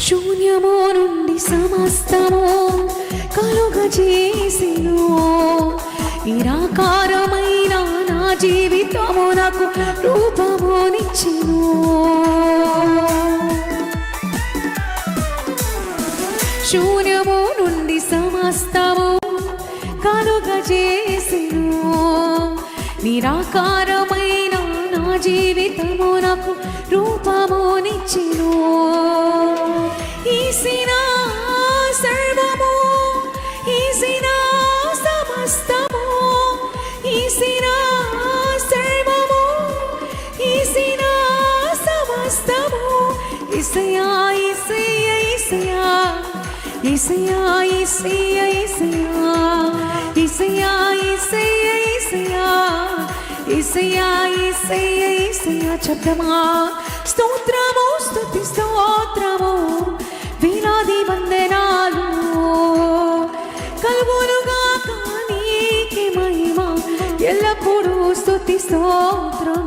శూన్యము నుండి సమస్తము కలుగజేసెను. నిరాకారమైన నా జీవితమునకు రూపమునిచ్చెను. శూన్యము నుండి సమస్తము కలుగజేసెను. నిరాకారమైన నా జీవితమునకు రూపమునిచ్చెను. ఈసిన సర్వము, ఈసిన సమస్తము, ఈసిన సర్వము, ఈసిన సమస్తము. యేసయ్యా యేసయ్యా యేసయ్యా యేసయ్యా యేసయ్యా యేసయ్యా యేసయ్యా యేసయ్యా యేసయ్యా యేసయ్యా యేసయ్యా చెప్తామా. స్తోత్రము స్తుతి స్తోత్రము వేలాది వందనాలు కలుగునుగాక నీకే మహిమ ఎల్లప్పుడూ స్తుతి స్తోత్రం.